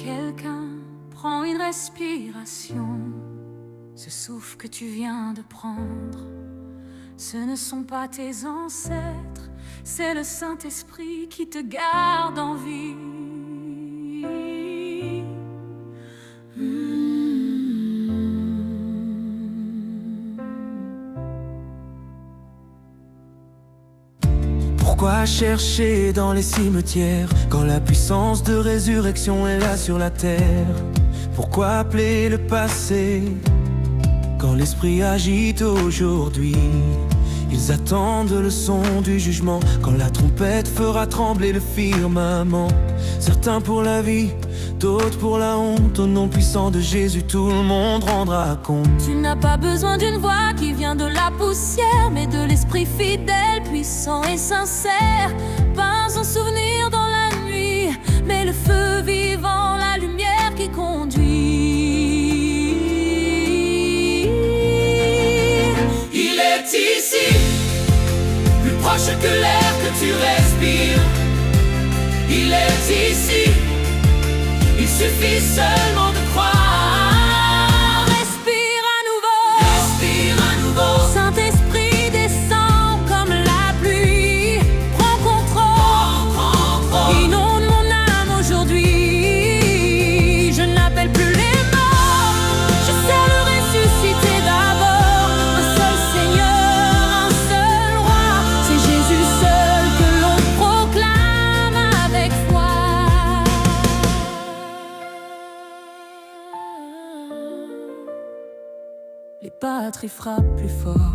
Quelqu'un prend une respiration. Ce souffle que tu viens de prendre, ce ne sont pas tes ancêtres, c'est le Saint-Esprit qui te garde en vie. Pourquoi chercher dans les cimetières quand la puissance de résurrection est là sur la terre? Pourquoi appeler le passé quand l'esprit agite aujourd'hui? Ils attendent le son du jugement quand la trompette fera trembler le firmament. Certains pour la vie, d'autres pour la honte. Au nom puissant de Jésus, tout le monde rendra compte. Tu n'as pas besoin d'une voix qui vient de la poussière, mais de l'esprit fidèle, puissant et sincère. Pas un souvenir dans la nuit, mais le feu vivant, la lumière qui conduit. Il est ici, plus proche que l'air que tu respires. Il est ici, il suffit seulement de croire. Respire à nouveau, respire à nouveau. Saint-Esprit descend comme la pluie. Prends contrôle, inonde mon âme aujourd'hui. Je n'appelle plus les morts, je sais le ressusciter d'abord. Un seul Seigneur, un seul roi, c'est Jésus seul que l'on proclame avec foi. Les batteries frappent plus fort.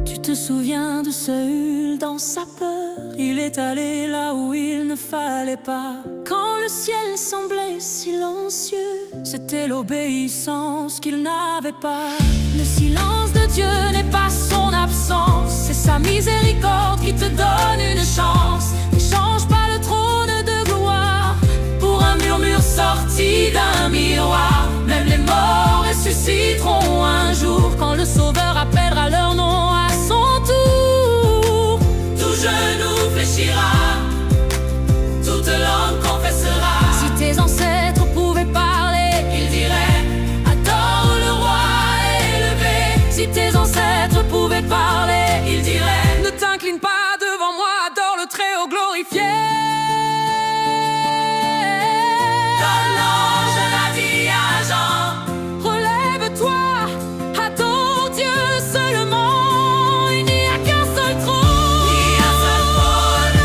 Tu te souviens de Saül dans sa peur? Il est allé là où il ne fallait pas. Quand le ciel semblait silencieux, c'était l'obéissance qu'il n'avait pas. Le silence de Dieu n'est pas son absence, c'est sa miséricorde qui te donne une chance. N'échange pas le trône de gloire pour un murmure sorti d'un miroir. Même les morts ressusciteront un jour quand le Sauveur appellera leur nom à son tour. Tout genou fléchira, toute langue confessera. Si tes ancêtres pouvaient parler, Ils diraient, adore le roi élevé. si tes ancêtres pouvaient parler, Ils diraient, ne t'incline pas devant moi, adore le Très-Haut glorifié. comme l'ange l'a dit à Jean. Relève-toi, adore Dieu seulement. Il n'y a qu'un seul trône. Oui, un seul trône.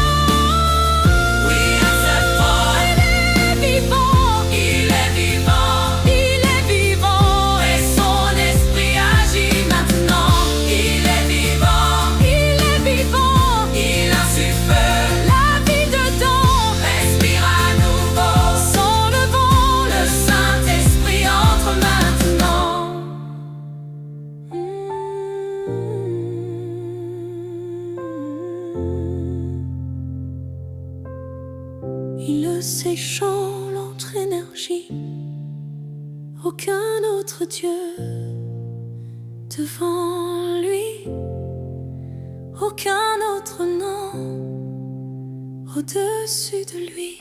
Oui, un seul trône. Il est vivant, Il est vivant, il est vivant. et son esprit agit maintenant. Il est vivant, Il est vivant, il insuffle. la vie dedans. Respire à nouveau, Sans le vent, le Saint-Esprit entre maintenant. Il s'échange notre énergie. Aucun autre Dieu devant lui. Aucun autre nom au-dessus de lui.